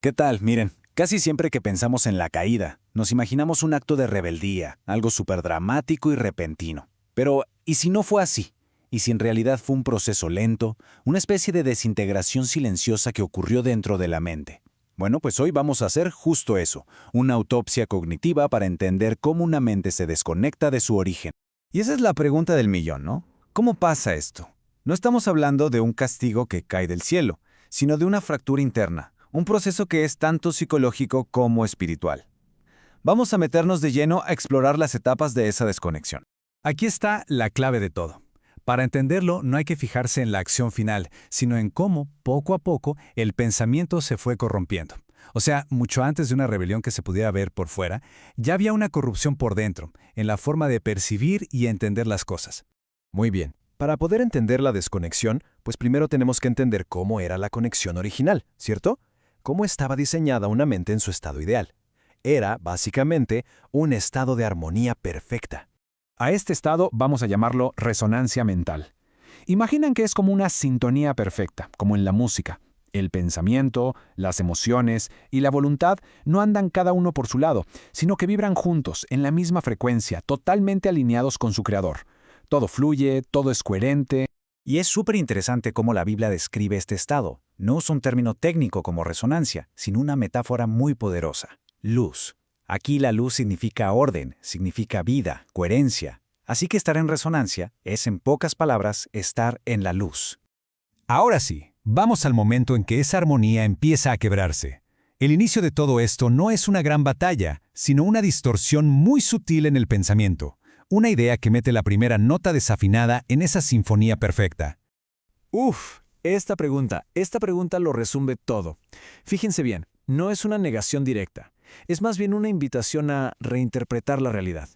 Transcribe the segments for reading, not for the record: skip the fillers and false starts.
¿Qué tal? Miren, casi siempre que pensamos en la caída, nos imaginamos un acto de rebeldía, algo súper dramático y repentino. Pero, ¿y si no fue así? ¿Y si en realidad fue un proceso lento, una especie de desintegración silenciosa que ocurrió dentro de la mente? Bueno, pues hoy vamos a hacer justo eso, una autopsia cognitiva para entender cómo una mente se desconecta de su origen. Y esa es la pregunta del millón, ¿no? ¿Cómo pasa esto? No estamos hablando de un castigo que cae del cielo, sino de una fractura interna, un proceso que es tanto psicológico como espiritual. Vamos a meternos de lleno a explorar las etapas de esa desconexión. Aquí está la clave de todo. Para entenderlo, no hay que fijarse en la acción final, sino en cómo, poco a poco, el pensamiento se fue corrompiendo. O sea, mucho antes de una rebelión que se pudiera ver por fuera, ya había una corrupción por dentro, en la forma de percibir y entender las cosas. Muy bien. Para poder entender la desconexión, pues primero tenemos que entender cómo era la conexión original, ¿cierto? Cómo estaba diseñada una mente en su estado ideal. Era, básicamente, un estado de armonía perfecta. A este estado vamos a llamarlo resonancia mental. Imaginen que es como una sintonía perfecta, como en la música. El pensamiento, las emociones y la voluntad no andan cada uno por su lado, sino que vibran juntos, en la misma frecuencia, totalmente alineados con su creador. Todo fluye, todo es coherente. Y es súper interesante cómo la Biblia describe este estado. No usa un término técnico como resonancia, sino una metáfora muy poderosa: luz. Aquí la luz significa orden, significa vida, coherencia. Así que estar en resonancia es, en pocas palabras, estar en la luz. Ahora sí, vamos al momento en que esa armonía empieza a quebrarse. El inicio de todo esto no es una gran batalla, sino una distorsión muy sutil en el pensamiento. Una idea que mete la primera nota desafinada en esa sinfonía perfecta. Esta pregunta lo resume todo. Fíjense bien, no es una negación directa. Es más bien una invitación a reinterpretar la realidad.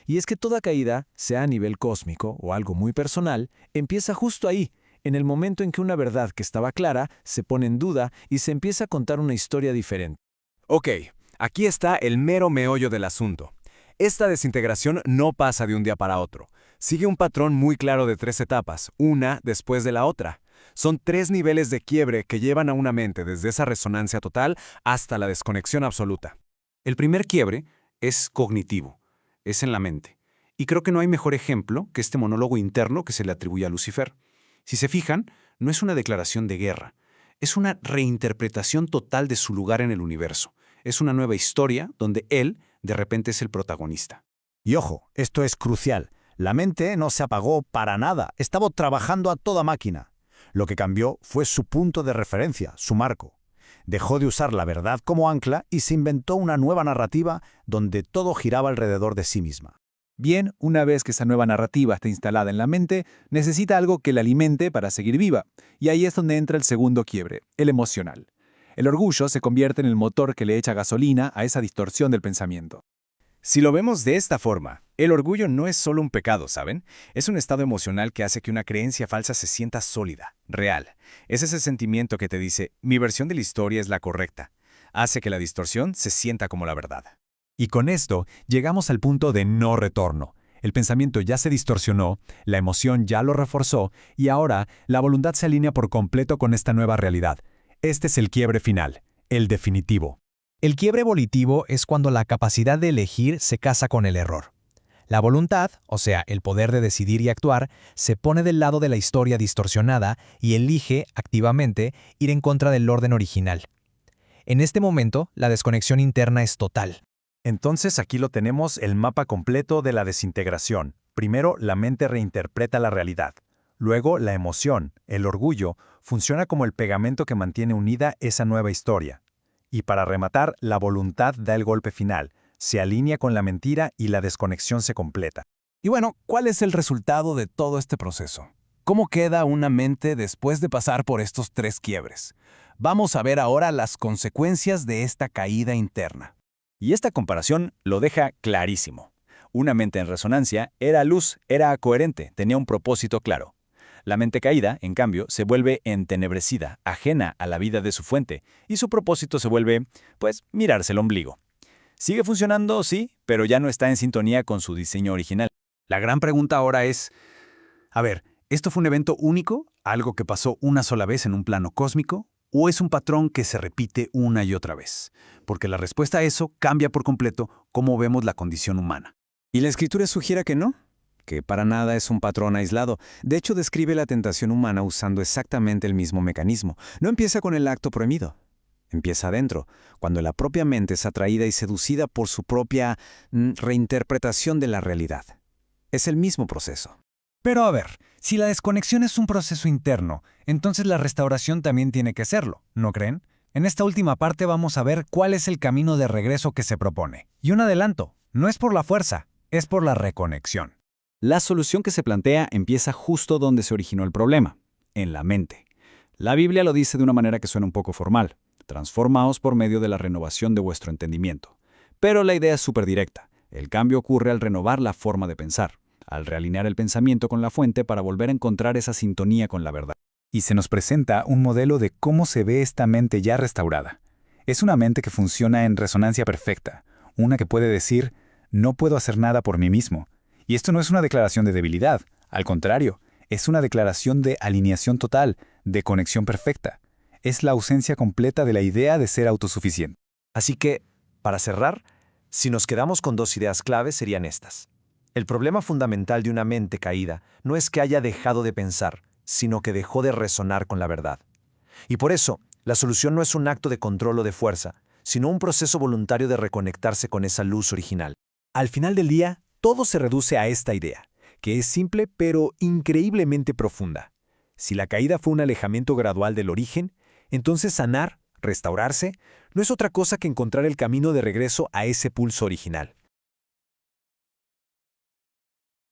Y es que toda caída, sea a nivel cósmico o algo muy personal, empieza justo ahí, en el momento en que una verdad que estaba clara se pone en duda y se empieza a contar una historia diferente. Ok, aquí está el mero meollo del asunto. Esta desintegración no pasa de un día para otro. Sigue un patrón muy claro de 3 etapas, una después de la otra. Son 3 niveles de quiebre que llevan a una mente desde esa resonancia total hasta la desconexión absoluta. El primer quiebre es cognitivo, es en la mente. Y creo que no hay mejor ejemplo que este monólogo interno que se le atribuye a Lucifer. Si se fijan, no es una declaración de guerra, es una reinterpretación total de su lugar en el universo. Es una nueva historia donde él, de repente, es el protagonista. Y ojo, esto es crucial. La mente no se apagó para nada, estaba trabajando a toda máquina. Lo que cambió fue su punto de referencia, su marco. Dejó de usar la verdad como ancla y se inventó una nueva narrativa donde todo giraba alrededor de sí misma. Bien, una vez que esa nueva narrativa está instalada en la mente, necesita algo que la alimente para seguir viva. Y ahí es donde entra el segundo quiebre, el emocional. El orgullo se convierte en el motor que le echa gasolina a esa distorsión del pensamiento. Si lo vemos de esta forma, el orgullo no es solo un pecado, ¿saben? Es un estado emocional que hace que una creencia falsa se sienta sólida, real. Es ese sentimiento que te dice, mi versión de la historia es la correcta. Hace que la distorsión se sienta como la verdad. Y con esto llegamos al punto de no retorno. El pensamiento ya se distorsionó, la emoción ya lo reforzó y ahora la voluntad se alinea por completo con esta nueva realidad. Este es el quiebre final, el definitivo. El quiebre volitivo es cuando la capacidad de elegir se casa con el error. La voluntad, o sea, el poder de decidir y actuar, se pone del lado de la historia distorsionada y elige, activamente, ir en contra del orden original. En este momento, la desconexión interna es total. Entonces aquí lo tenemos, el mapa completo de la desintegración. Primero, la mente reinterpreta la realidad. Luego, la emoción, el orgullo, funciona como el pegamento que mantiene unida esa nueva historia. Y para rematar, la voluntad da el golpe final, se alinea con la mentira y la desconexión se completa. Y bueno, ¿cuál es el resultado de todo este proceso? ¿Cómo queda una mente después de pasar por estos 3 quiebres? Vamos a ver ahora las consecuencias de esta caída interna. Y esta comparación lo deja clarísimo. Una mente en resonancia era luz, era coherente, tenía un propósito claro. La mente caída, en cambio, se vuelve entenebrecida, ajena a la vida de su fuente, y su propósito se vuelve, pues, mirarse el ombligo. Sigue funcionando, sí, pero ya no está en sintonía con su diseño original. La gran pregunta ahora es, ¿esto fue un evento único? ¿Algo que pasó una sola vez en un plano cósmico? ¿O es un patrón que se repite una y otra vez? Porque la respuesta a eso cambia por completo cómo vemos la condición humana. Y la escritura sugiere que no, que para nada es un patrón aislado. De hecho, describe la tentación humana usando exactamente el mismo mecanismo. No empieza con el acto prohibido. Empieza adentro, cuando la propia mente es atraída y seducida por su propia reinterpretación de la realidad. Es el mismo proceso. Pero a ver, si la desconexión es un proceso interno, entonces la restauración también tiene que serlo, ¿no creen? En esta última parte vamos a ver cuál es el camino de regreso que se propone. Y un adelanto, no es por la fuerza, es por la reconexión. La solución que se plantea empieza justo donde se originó el problema, en la mente. La Biblia lo dice de una manera que suena un poco formal. Transformaos por medio de la renovación de vuestro entendimiento. Pero la idea es súper directa. El cambio ocurre al renovar la forma de pensar, al realinear el pensamiento con la fuente para volver a encontrar esa sintonía con la verdad. Y se nos presenta un modelo de cómo se ve esta mente ya restaurada. Es una mente que funciona en resonancia perfecta, una que puede decir, no puedo hacer nada por mí mismo. Y esto no es una declaración de debilidad, al contrario, es una declaración de alineación total, de conexión perfecta. Es la ausencia completa de la idea de ser autosuficiente. Así que, para cerrar, si nos quedamos con dos ideas claves serían estas. El problema fundamental de una mente caída no es que haya dejado de pensar, sino que dejó de resonar con la verdad. Y por eso, la solución no es un acto de control o de fuerza, sino un proceso voluntario de reconectarse con esa luz original. Al final del día, todo se reduce a esta idea, que es simple pero increíblemente profunda. Si la caída fue un alejamiento gradual del origen, entonces sanar, restaurarse, no es otra cosa que encontrar el camino de regreso a ese pulso original.